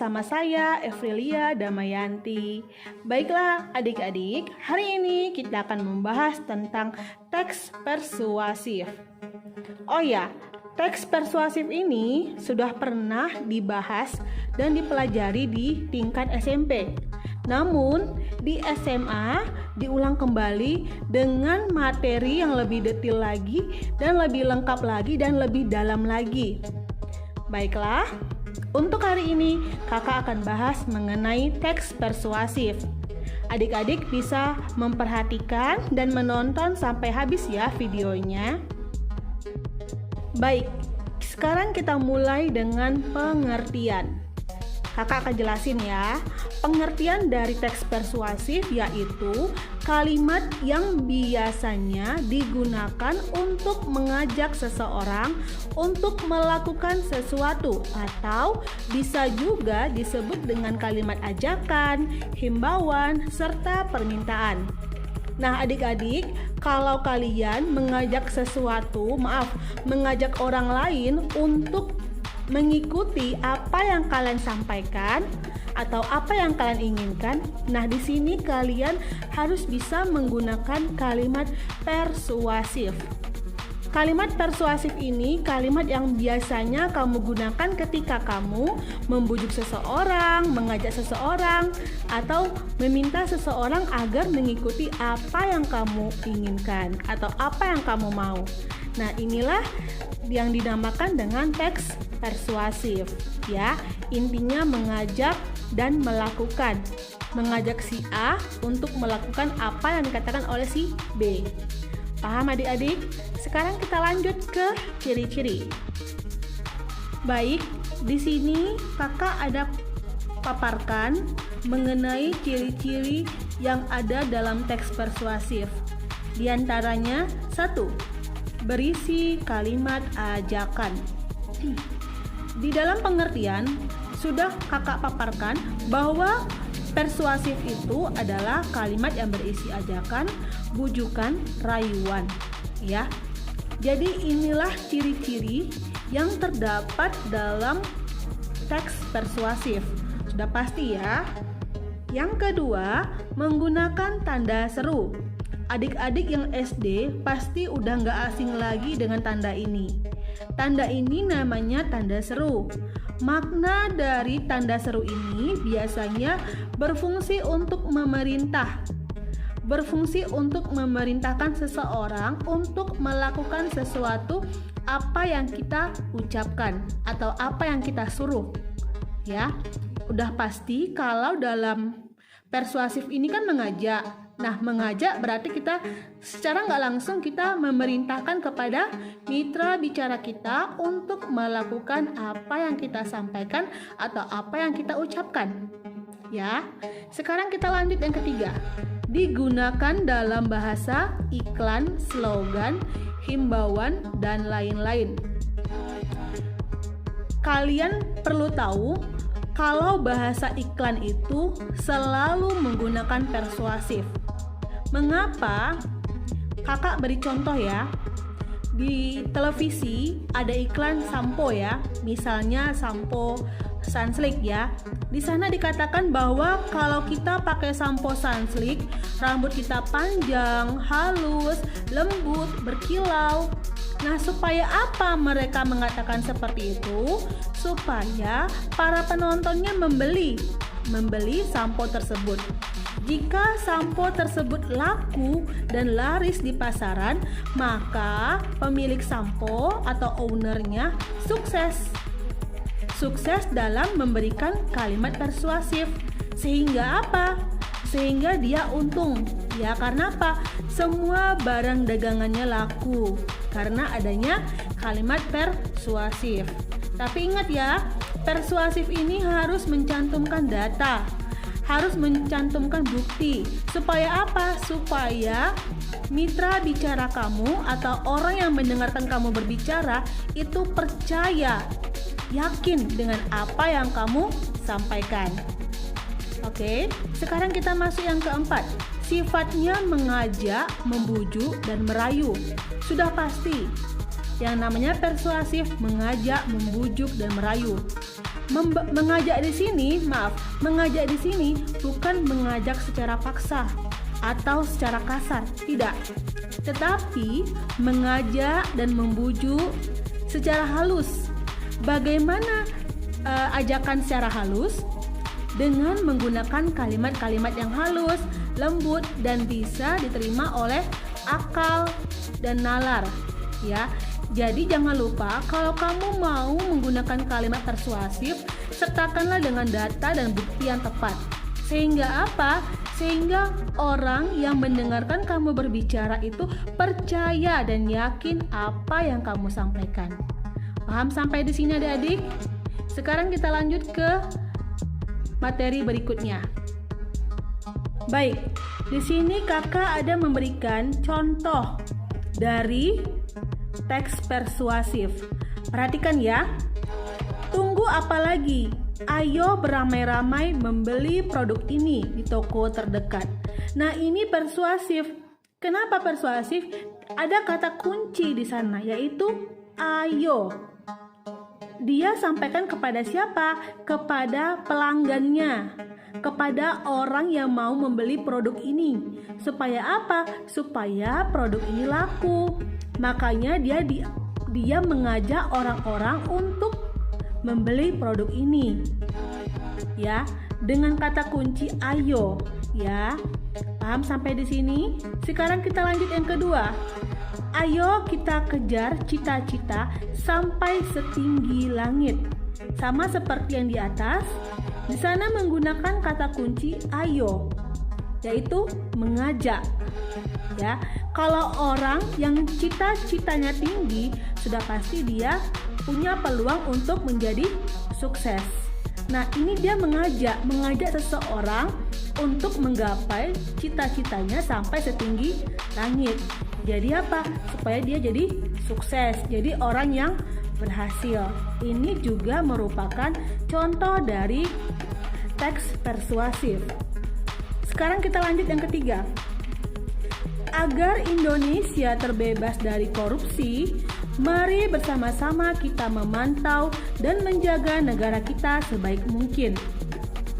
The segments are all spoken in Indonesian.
bersama saya Evrilia Damayanti. Baiklah adik-adik, hari ini kita akan membahas tentang teks persuasif. Oh ya, teks persuasif ini sudah pernah dibahas dan dipelajari di tingkat SMP. Namun di SMA diulang kembali dengan materi yang lebih detail lagi dan lebih lengkap lagi dan lebih dalam lagi. Baiklah, untuk hari ini kakak akan bahas mengenai teks persuasif. Adik-adik bisa memperhatikan dan menonton sampai habis ya videonya. Baik, sekarang kita mulai dengan pengertian. Kakak akan jelasin ya. Pengertian dari teks persuasif yaitu kalimat yang biasanya digunakan untuk mengajak seseorang untuk melakukan sesuatu, atau bisa juga disebut dengan kalimat ajakan, himbauan, serta permintaan. Nah adik-adik, kalau kalian mengajak orang lain untuk mengikuti apa yang kalian sampaikan atau apa yang kalian inginkan, nah di sini kalian harus bisa menggunakan kalimat persuasif. Kalimat persuasif ini kalimat yang biasanya kamu gunakan ketika kamu membujuk seseorang, mengajak seseorang, atau meminta seseorang agar mengikuti apa yang kamu inginkan atau apa yang kamu mau. Nah, inilah yang dinamakan dengan teks persuasif, ya. Intinya mengajak dan melakukan. Mengajak si A untuk melakukan apa yang dikatakan oleh si B. Paham adik-adik? Sekarang kita lanjut ke ciri-ciri. Baik, di sini kakak ada paparkan mengenai ciri-ciri yang ada dalam teks persuasif. Di antaranya, 1. Berisi kalimat ajakan. Di dalam pengertian, sudah kakak paparkan bahwa persuasif itu adalah kalimat yang berisi ajakan, bujukan, rayuan, ya. Jadi inilah ciri-ciri yang terdapat dalam teks persuasif. Sudah pasti ya. Yang kedua, menggunakan tanda seru. Adik-adik yang SD pasti udah nggak asing lagi dengan tanda ini. Tanda ini namanya tanda seru. Makna dari tanda seru ini biasanya berfungsi untuk memerintah. Berfungsi untuk memerintahkan seseorang untuk melakukan sesuatu apa yang kita ucapkan atau apa yang kita suruh. Ya, udah pasti kalau dalam persuasif ini kan mengajak. Nah, mengajak berarti kita secara nggak langsung kita memerintahkan kepada mitra bicara kita untuk melakukan apa yang kita sampaikan atau apa yang kita ucapkan. Ya, sekarang kita lanjut yang ketiga. Digunakan dalam bahasa iklan, slogan, himbauan, dan lain-lain. Kalian perlu tahu kalau bahasa iklan itu selalu menggunakan persuasif. Mengapa? Kakak beri contoh ya. Di televisi ada iklan sampo ya. Misalnya sampo Sunsilk ya. Di sana dikatakan bahwa kalau kita pakai sampo Sunsilk, rambut kita panjang, halus, lembut, berkilau. Nah, supaya apa mereka mengatakan seperti itu? Supaya para penontonnya membeli sampo tersebut. Jika sampo tersebut laku dan laris di pasaran, maka pemilik sampo atau ownernya sukses. Sukses dalam memberikan kalimat persuasif. Sehingga apa? Sehingga dia untung. Ya, karena apa? Semua barang dagangannya laku karena adanya kalimat persuasif. Tapi ingat ya, persuasif ini harus mencantumkan data, harus mencantumkan bukti. Supaya apa? Supaya mitra bicara kamu atau orang yang mendengarkan kamu berbicara itu percaya, yakin dengan apa yang kamu sampaikan. Oke, sekarang kita masuk yang keempat. Sifatnya mengajak, membujuk, dan merayu. Sudah pasti, yang namanya persuasif mengajak, membujuk, dan merayu. Mengajak di sini bukan mengajak secara paksa atau secara kasar, tidak. Tetapi mengajak dan membujuk secara halus. Bagaimana ajakan secara halus? Dengan menggunakan kalimat-kalimat yang halus, lembut, dan bisa diterima oleh akal dan nalar, ya. Jadi jangan lupa, kalau kamu mau menggunakan kalimat persuasif, sertakanlah dengan data dan bukti yang tepat. Sehingga apa? Sehingga orang yang mendengarkan kamu berbicara itu percaya dan yakin apa yang kamu sampaikan. Paham sampai di sini adik-adik? Sekarang kita lanjut ke materi berikutnya. Baik, di sini kakak ada memberikan contoh dari teks persuasif. Perhatikan ya. Tunggu apa lagi? Ayo beramai-ramai membeli produk ini di toko terdekat. Nah, ini persuasif. Kenapa persuasif? Ada kata kunci di sana, yaitu ayo. Dia sampaikan kepada siapa? Kepada pelanggannya, kepada orang yang mau membeli produk ini. Supaya apa? Supaya produk ini laku. Makanya dia mengajak orang-orang untuk membeli produk ini. Ya, dengan kata kunci ayo, ya. Paham sampai di sini? Sekarang kita lanjut yang kedua. Ayo kita kejar cita-cita sampai setinggi langit. Sama seperti yang di atas, di sana menggunakan kata kunci ayo, yaitu mengajak. Ya, kalau orang yang cita-citanya tinggi, sudah pasti dia punya peluang untuk menjadi sukses. Nah, ini dia mengajak seseorang untuk menggapai cita-citanya sampai setinggi langit. Jadi apa? Supaya dia jadi sukses, jadi orang yang berhasil. Ini juga merupakan contoh dari teks persuasif. Sekarang kita lanjut yang ketiga. Agar Indonesia terbebas dari korupsi, mari bersama-sama kita memantau dan menjaga negara kita sebaik mungkin.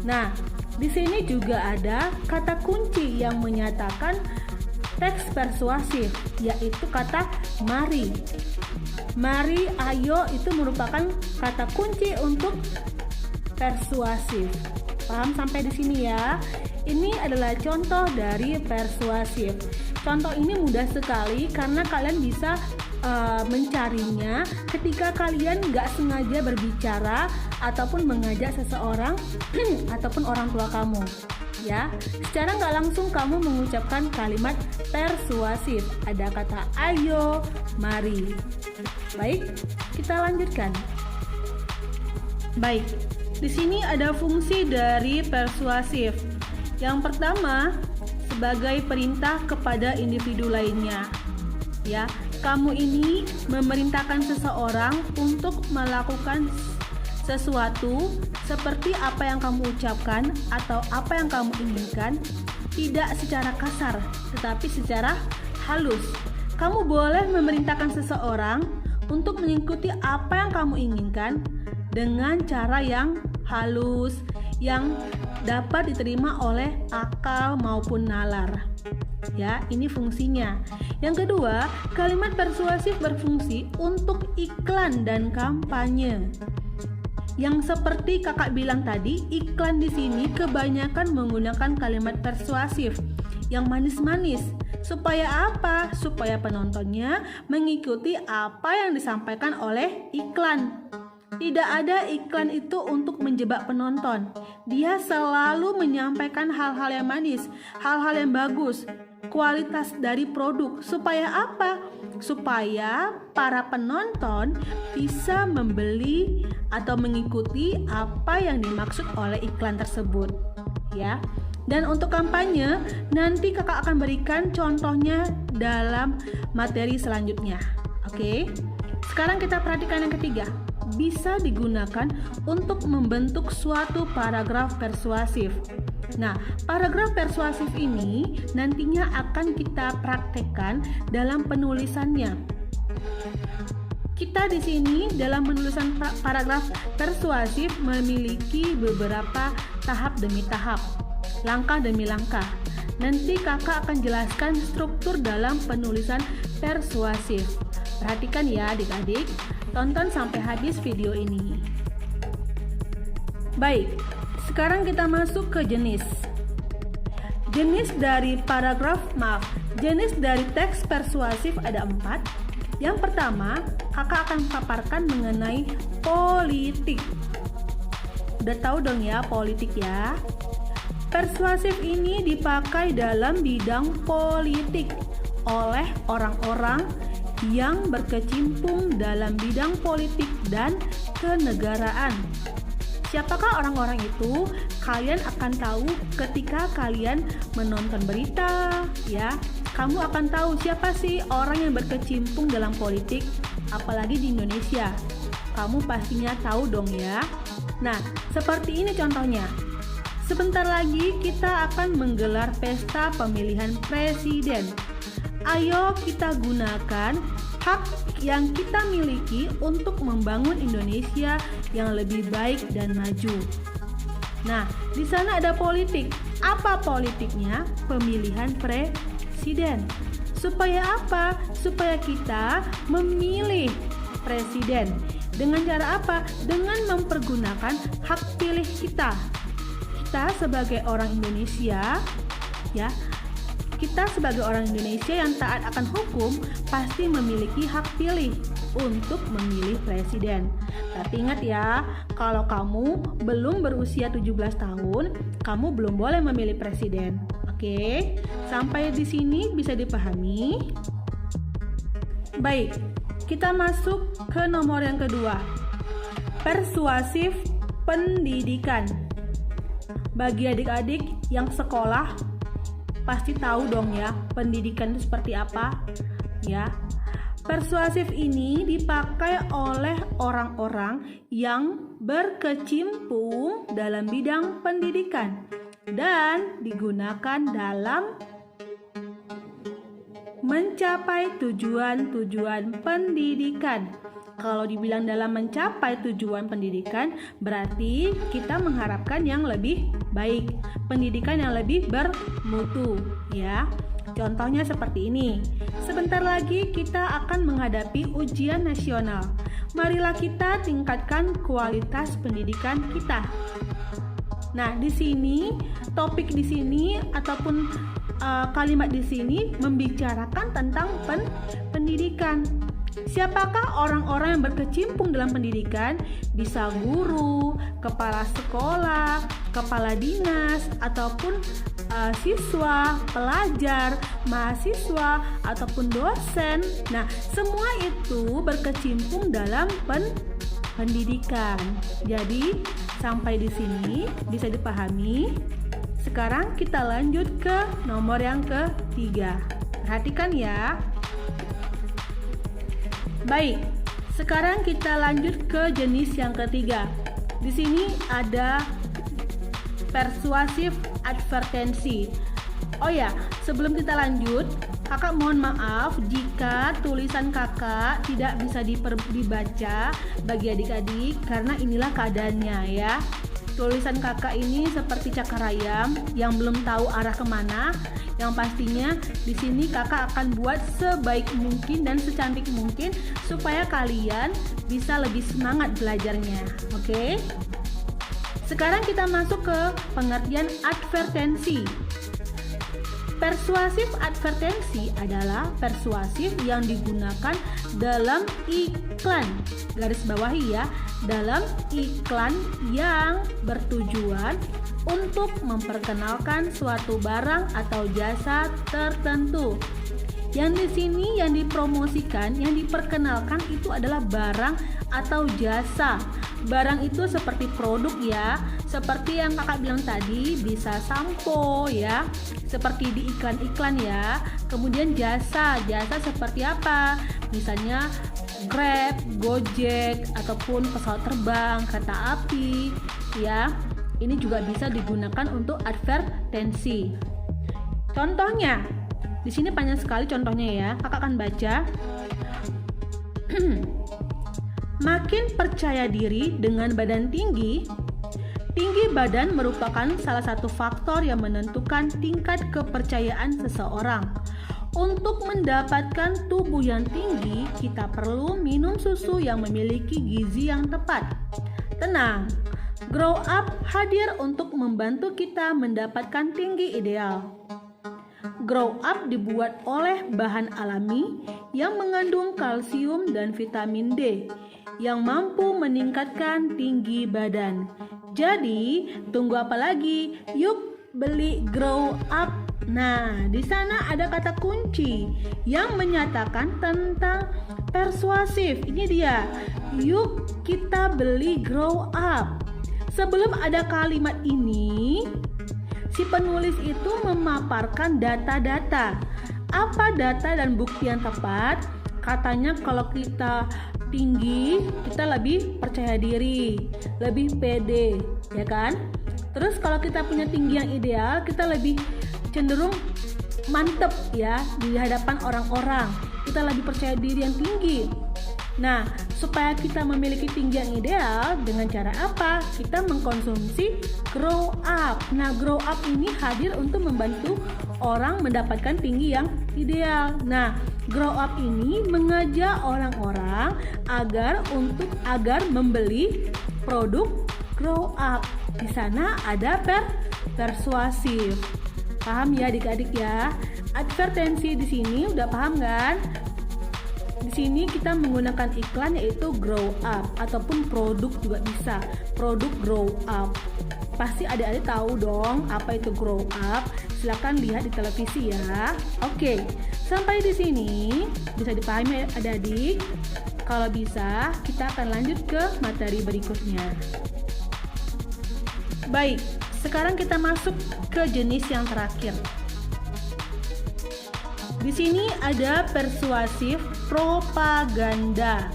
Nah, di sini juga ada kata kunci yang menyatakan teks persuasif, yaitu kata mari. Mari, ayo itu merupakan kata kunci untuk persuasif. Paham sampai di sini ya? Ini adalah contoh dari persuasif. Contoh ini mudah sekali karena kalian bisa mencarinya ketika kalian nggak sengaja berbicara ataupun mengajak seseorang ataupun orang tua kamu. Ya, secara nggak langsung kamu mengucapkan kalimat persuasif. Ada kata ayo, mari. Baik, kita lanjutkan. Baik, di sini ada fungsi dari persuasif. Yang pertama, sebagai perintah kepada individu lainnya. Ya, kamu ini memerintahkan seseorang untuk melakukan sesuatu seperti apa yang kamu ucapkan atau apa yang kamu inginkan, tidak secara kasar, tetapi secara halus. Kamu boleh memerintahkan seseorang untuk mengikuti apa yang kamu inginkan dengan cara yang halus, yang dapat diterima oleh akal maupun nalar. Ya, ini fungsinya. Yang kedua, kalimat persuasif berfungsi untuk iklan dan kampanye. Yang seperti kakak bilang tadi, iklan di sini kebanyakan menggunakan kalimat persuasif yang manis-manis. Supaya apa? Supaya penontonnya mengikuti apa yang disampaikan oleh iklan. Tidak ada iklan itu untuk menjebak penonton. Dia selalu menyampaikan hal-hal yang manis, hal-hal yang bagus, kualitas dari produk. Supaya apa? Supaya para penonton bisa membeli atau mengikuti apa yang dimaksud oleh iklan tersebut. Ya. Dan untuk kampanye, nanti kakak akan berikan contohnya dalam materi selanjutnya. Oke. Sekarang kita perhatikan yang ketiga. Bisa digunakan untuk membentuk suatu paragraf persuasif. Nah, paragraf persuasif ini nantinya akan kita praktekkan dalam penulisannya. Kita di sini dalam penulisan paragraf persuasif memiliki beberapa tahap demi tahap, langkah demi langkah. Nanti kakak akan jelaskan struktur dalam penulisan persuasif. Perhatikan ya adik-adik, tonton sampai habis video ini. Baik, sekarang kita masuk ke jenis. Jenis dari jenis dari teks persuasif ada 4. Yang pertama, kakak akan paparkan mengenai politik. Udah tahu dong ya politik ya. Persuasif ini dipakai dalam bidang politik oleh orang-orang yang berkecimpung dalam bidang politik dan kenegaraan. Siapakah orang-orang itu? Kalian akan tahu ketika kalian menonton berita, ya. Kamu akan tahu siapa sih orang yang berkecimpung dalam politik, apalagi di Indonesia. Kamu pastinya tahu dong ya. Nah, seperti ini contohnya. Sebentar lagi kita akan menggelar pesta pemilihan presiden. Ayo kita gunakan hak yang kita miliki untuk membangun Indonesia yang lebih baik dan maju. Nah, di sana ada politik. Apa politiknya? Pemilihan presiden. Supaya apa? Supaya kita memilih presiden. Dengan cara apa? Dengan mempergunakan hak pilih kita. Kita sebagai orang Indonesia, ya, kita sebagai orang Indonesia yang taat akan hukum pasti memiliki hak pilih untuk memilih presiden. Tapi ingat ya, kalau kamu belum berusia 17 tahun, kamu belum boleh memilih presiden. Oke, sampai di sini bisa dipahami? Baik, kita masuk ke nomor yang kedua. Persuasif pendidikan. Bagi adik-adik yang sekolah pasti tahu dong ya, pendidikan itu seperti apa, ya. Persuasif ini dipakai oleh orang-orang yang berkecimpung dalam bidang pendidikan dan digunakan dalam mencapai tujuan-tujuan pendidikan. Kalau dibilang dalam mencapai tujuan pendidikan, berarti kita mengharapkan yang lebih baik, pendidikan yang lebih bermutu, ya. Contohnya seperti ini. Sebentar lagi kita akan menghadapi ujian nasional. Marilah kita tingkatkan kualitas pendidikan kita. Nah, di sini topik di sini ataupun kalimat di sini membicarakan tentang pendidikan. Siapakah orang-orang yang berkecimpung dalam pendidikan? Bisa guru, kepala sekolah, kepala dinas, ataupun siswa, pelajar, mahasiswa, ataupun dosen. Nah, semua itu berkecimpung dalam pendidikan. Jadi, sampai di sini bisa dipahami. Sekarang kita lanjut ke nomor yang ketiga. Perhatikan ya. Baik, sekarang kita lanjut ke jenis yang ketiga. Di sini ada persuasif advertensi. Oh ya, sebelum kita lanjut, kakak mohon maaf jika tulisan kakak tidak bisa dibaca bagi adik-adik, karena inilah keadaannya ya. Tulisan kakak ini seperti cakar ayam yang belum tahu arah kemana. Yang pastinya di sini kakak akan buat sebaik mungkin dan secantik mungkin supaya kalian bisa lebih semangat belajarnya. Oke? Sekarang kita masuk ke pengertian advertensi. Persuasif advertensi adalah persuasif yang digunakan dalam iklan. Garis bawahi ya, dalam iklan yang bertujuan untuk memperkenalkan suatu barang atau jasa tertentu. Yang di sini yang dipromosikan, yang diperkenalkan itu adalah barang atau jasa. Barang itu seperti produk ya, seperti yang kakak bilang tadi, bisa sampo ya, seperti di iklan-iklan ya. Kemudian jasa seperti apa? Misalnya Grab, Gojek, ataupun pesawat terbang, kereta api ya. Ini juga bisa digunakan untuk advertensi. Contohnya, di sini banyak sekali contohnya ya. Kakak akan baca. Makin percaya diri dengan badan tinggi. Tinggi badan merupakan salah satu faktor yang menentukan tingkat kepercayaan seseorang. Untuk mendapatkan tubuh yang tinggi, kita perlu minum susu yang memiliki gizi yang tepat. Tenang, Grow Up hadir untuk membantu kita mendapatkan tinggi ideal. Grow Up dibuat oleh bahan alami yang mengandung kalsium dan vitamin D yang mampu meningkatkan tinggi badan. Jadi, tunggu apa lagi? Yuk beli Grow Up. Nah, di sana ada kata kunci yang menyatakan tentang persuasif. Ini dia. Yuk kita beli Grow Up. Sebelum ada kalimat ini, si penulis itu memaparkan data-data. Apa data dan bukti yang tepat? Katanya kalau kita tinggi, kita lebih percaya diri, lebih pede, ya kan? Terus kalau kita punya tinggi yang ideal, kita lebih cenderung mantep ya di hadapan orang-orang. Kita lebih percaya diri yang tinggi. Nah, supaya kita memiliki tinggi yang ideal, dengan cara apa? Kita mengkonsumsi Grow Up. Nah, Grow Up ini hadir untuk membantu orang mendapatkan tinggi yang ideal. Nah, Grow Up ini mengajak orang-orang agar membeli produk Grow Up. Di sana ada persuasif. Paham ya adik-adik ya? Advertensi di sini udah paham kan? Di sini kita menggunakan iklan yaitu Grow Up ataupun produk juga bisa. Produk Grow Up. Pasti adik-adik tahu dong apa itu Grow Up. Silakan lihat di televisi ya. Oke, sampai di sini bisa dipahami adik-adik. Kalau bisa, kita akan lanjut ke materi berikutnya. Baik, sekarang kita masuk ke jenis yang terakhir. Di sini ada persuasif propaganda.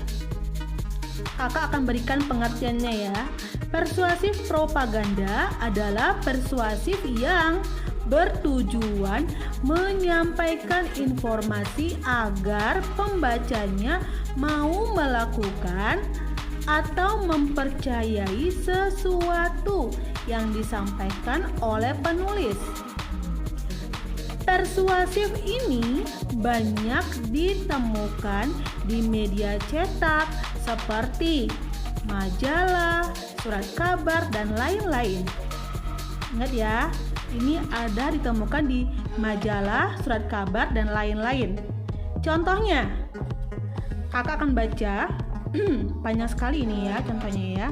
Kakak akan berikan pengertiannya ya. Persuasif propaganda adalah persuasif yang bertujuan menyampaikan informasi agar pembacanya mau melakukan atau mempercayai sesuatu yang disampaikan oleh penulis. Persuasif ini banyak ditemukan di media cetak seperti majalah, surat kabar, dan lain-lain. Ingat ya, ini ada ditemukan di majalah, surat kabar, dan lain-lain. Contohnya, kakak akan baca, panjang sekali ini ya contohnya ya.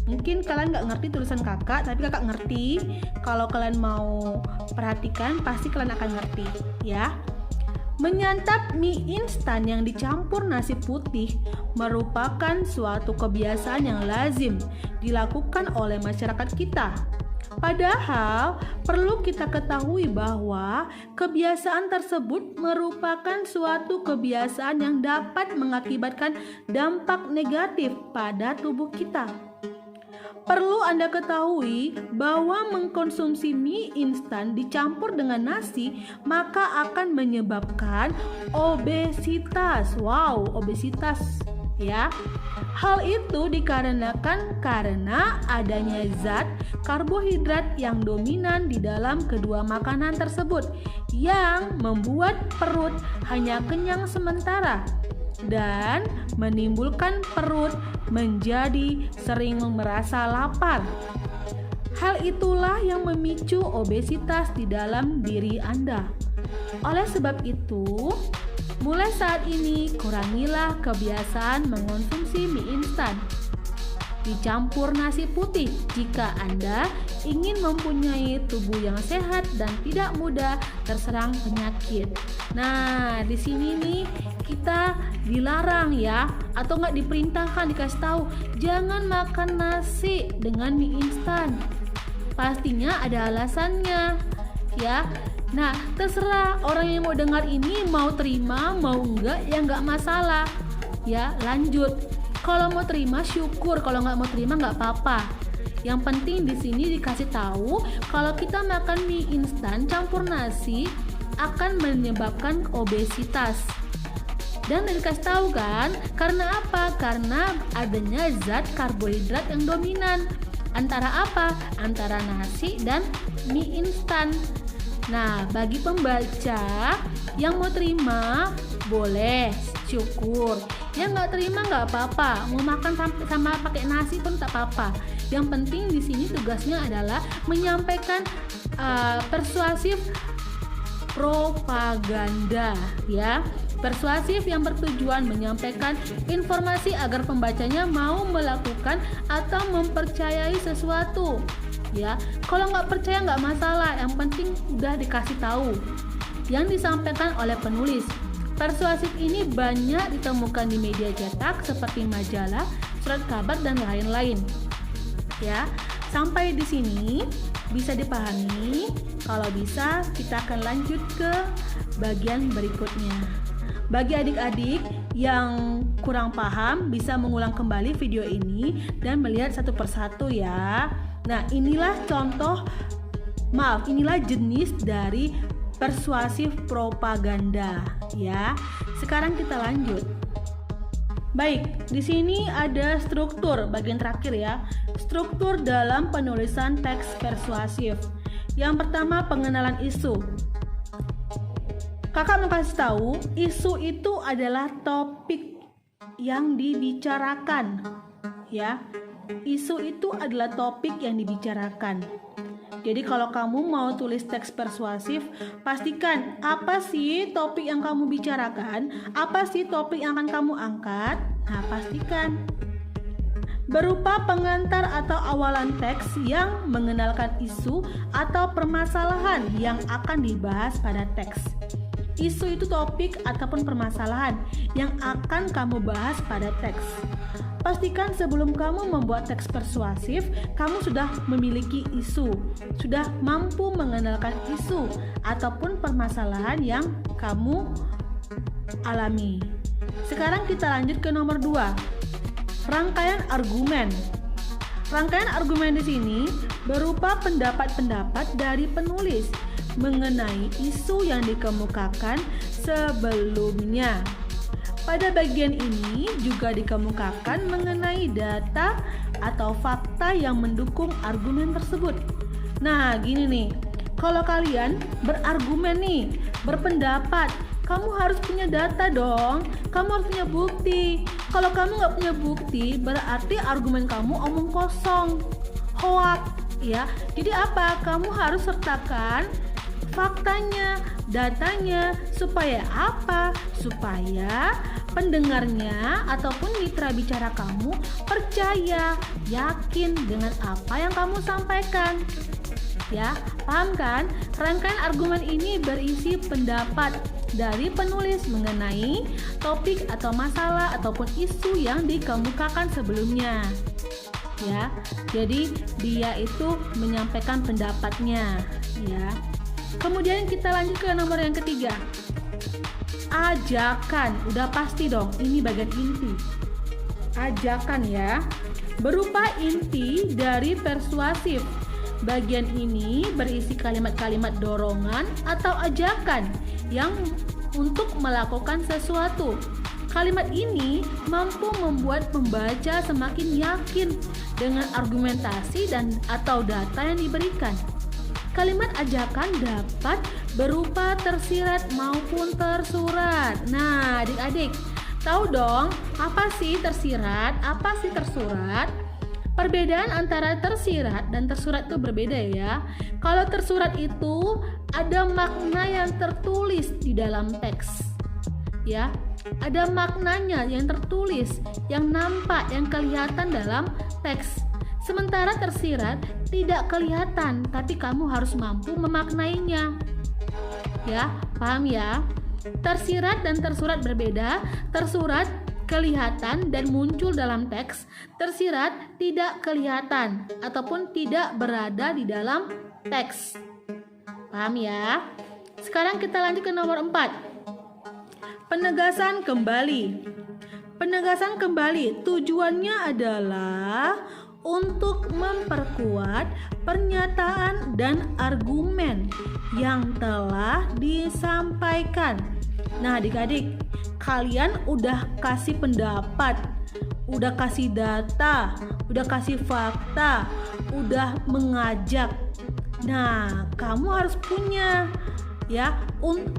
Mungkin kalian nggak ngerti tulisan kakak, tapi kakak ngerti. Kalau kalian mau perhatikan, pasti kalian akan ngerti ya. Menyantap mie instan yang dicampur nasi putih merupakan suatu kebiasaan yang lazim dilakukan oleh masyarakat kita. Padahal perlu kita ketahui bahwa kebiasaan tersebut merupakan suatu kebiasaan yang dapat mengakibatkan dampak negatif pada tubuh kita. Perlu Anda ketahui bahwa mengkonsumsi mie instan dicampur dengan nasi maka akan menyebabkan obesitas. Wow, obesitas ya. Hal itu dikarenakan karena adanya zat karbohidrat yang dominan di dalam kedua makanan tersebut yang membuat perut hanya kenyang sementara dan menimbulkan perut menjadi sering merasa lapar. Hal itulah yang memicu obesitas di dalam diri Anda. Oleh sebab itu, mulai saat ini kurangilah kebiasaan mengonsumsi mie instan dicampur nasi putih jika Anda ingin mempunyai tubuh yang sehat dan tidak mudah terserang penyakit. Nah, di sini nih kita dilarang ya, atau nggak diperintahkan, dikasih tahu jangan makan nasi dengan mie instan. Pastinya ada alasannya ya. Nah, terserah orang yang mau dengar ini mau terima mau enggak ya nggak masalah ya, lanjut. Kalau mau terima syukur, kalau nggak mau terima nggak apa-apa. Yang penting di sini dikasih tahu kalau kita makan mie instan campur nasi akan menyebabkan obesitas. Dan dikasih tahu kan, karena apa? Karena adanya zat karbohidrat yang dominan. Antara apa? Antara nasi dan mie instan. Nah, bagi pembaca yang mau terima boleh, syukur. Yang nggak terima nggak apa-apa. Mau makan sama pakai nasi pun tak apa-apa. Yang penting di sini tugasnya adalah menyampaikan persuasif propaganda, ya. Persuasif yang bertujuan menyampaikan informasi agar pembacanya mau melakukan atau mempercayai sesuatu. Ya, kalau nggak percaya nggak masalah, yang penting udah dikasih tahu yang disampaikan oleh penulis. Persuasif ini banyak ditemukan di media cetak seperti majalah, surat kabar dan lain-lain. Ya, sampai di sini bisa dipahami. Kalau bisa, kita akan lanjut ke bagian berikutnya. Bagi adik-adik yang kurang paham, bisa mengulang kembali video ini dan melihat satu persatu ya. Nah, inilah inilah jenis dari persuasif propaganda ya. Sekarang kita lanjut. Baik, di sini ada struktur bagian terakhir ya. Struktur dalam penulisan teks persuasif. Yang pertama, pengenalan isu. Kakak mau kasih tahu, isu itu adalah topik yang dibicarakan ya. Isu itu adalah topik yang dibicarakan. Jadi kalau kamu mau tulis teks persuasif, pastikan apa sih topik yang kamu bicarakan, apa sih topik yang akan kamu angkat. Nah, pastikan berupa pengantar atau awalan teks yang mengenalkan isu atau permasalahan yang akan dibahas pada teks. Isu itu topik ataupun permasalahan yang akan kamu bahas pada teks. Pastikan sebelum kamu membuat teks persuasif, kamu sudah memiliki isu, sudah mampu mengenalkan isu ataupun permasalahan yang kamu alami. Sekarang kita lanjut ke nomor 2. Rangkaian argumen. Rangkaian argumen di sini berupa pendapat-pendapat dari penulis mengenai isu yang dikemukakan sebelumnya. Pada bagian ini juga dikemukakan mengenai data atau fakta yang mendukung argumen tersebut. Nah, gini nih, kalau kalian berargumen nih, berpendapat, kamu harus punya data dong, kamu harus punya bukti. Kalau kamu nggak punya bukti, berarti argumen kamu omong kosong, hoak, ya. Jadi apa? Kamu harus sertakan faktanya, datanya, supaya apa? Supaya pendengarnya ataupun mitra bicara kamu percaya, yakin dengan apa yang kamu sampaikan. Ya, paham kan? Rangkaian argumen ini berisi pendapat dari penulis mengenai topik atau masalah ataupun isu yang dikemukakan sebelumnya. Ya, jadi dia itu menyampaikan pendapatnya, ya. Kemudian kita lanjut ke nomor yang ketiga. Ajakan, udah pasti dong, ini bagian inti. Ajakan ya, berupa inti dari persuasif. Bagian ini berisi kalimat-kalimat dorongan atau ajakan yang untuk melakukan sesuatu. Kalimat ini mampu membuat pembaca semakin yakin dengan argumentasi dan atau data yang diberikan. Kalimat ajakan dapat berupa tersirat maupun tersurat. Nah, adik-adik, tahu dong apa sih tersirat, apa sih tersurat? Perbedaan antara tersirat dan tersurat itu berbeda ya. Kalau tersurat itu ada makna yang tertulis di dalam teks. Ya, ada maknanya yang tertulis, yang nampak, yang kelihatan dalam teks. Sementara tersirat tidak kelihatan, tapi kamu harus mampu memaknainya. Ya, paham ya? Tersirat dan tersurat berbeda. Tersurat kelihatan dan muncul dalam teks. Tersirat tidak kelihatan ataupun tidak berada di dalam teks. Paham ya? Sekarang kita lanjut ke nomor 4. Penegasan kembali. Penegasan kembali tujuannya adalah untuk memperkuat pernyataan dan argumen yang telah disampaikan. Nah, adik-adik, kalian udah kasih pendapat, udah kasih data, udah kasih fakta, udah mengajak. Nah, kamu harus punya ya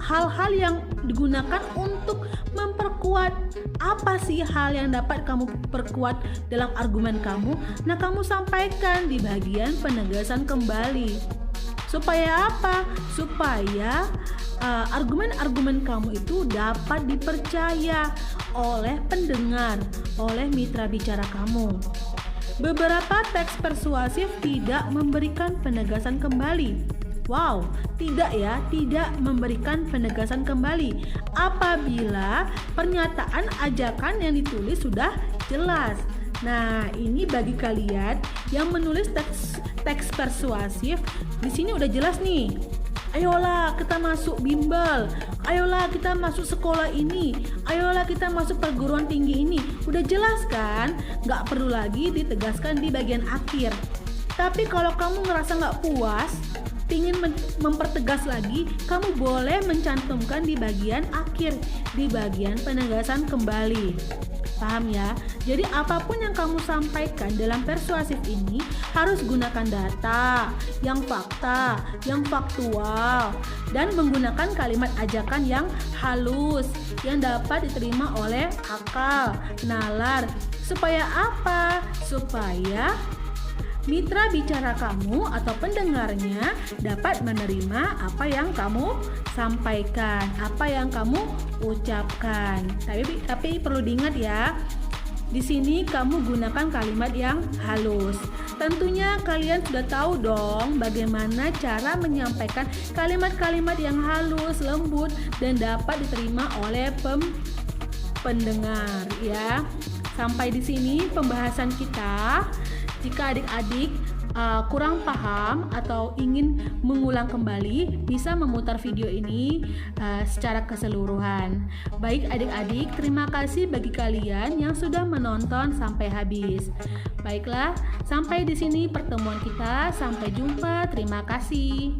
hal-hal yang digunakan untuk memperkuat. Apa sih hal yang dapat kamu perkuat dalam argumen kamu? Nah, kamu sampaikan di bagian penegasan kembali. Supaya apa? Supaya argumen-argumen kamu itu dapat dipercaya oleh pendengar, oleh mitra bicara kamu. Beberapa teks persuasif tidak memberikan penegasan kembali. Wow, tidak memberikan penegasan kembali apabila pernyataan ajakan yang ditulis sudah jelas. Nah, ini bagi kalian yang menulis teks persuasif, di sini udah jelas nih. Ayolah kita masuk bimbel, ayolah kita masuk sekolah ini, ayolah kita masuk perguruan tinggi ini. Udah jelas kan? Nggak perlu lagi ditegaskan di bagian akhir. Tapi kalau kamu ngerasa nggak puas, ingin mempertegas lagi, kamu boleh mencantumkan di bagian akhir, di bagian penegasan kembali. Paham ya? Jadi apapun yang kamu sampaikan dalam persuasif ini harus gunakan data, yang fakta, yang faktual, dan menggunakan kalimat ajakan yang halus, yang dapat diterima oleh akal, nalar. Supaya apa? Supaya mitra bicara kamu atau pendengarnya dapat menerima apa yang kamu sampaikan, apa yang kamu ucapkan. Tapi perlu diingat ya, di sini kamu gunakan kalimat yang halus. Tentunya kalian sudah tahu dong bagaimana cara menyampaikan kalimat-kalimat yang halus, lembut, dan dapat diterima oleh pendengar ya. Sampai di sini pembahasan kita. Jika adik-adik kurang paham atau ingin mengulang kembali, bisa memutar video ini secara keseluruhan. Baik adik-adik, terima kasih bagi kalian yang sudah menonton sampai habis. Baiklah, sampai di sini pertemuan kita. Sampai jumpa. Terima kasih.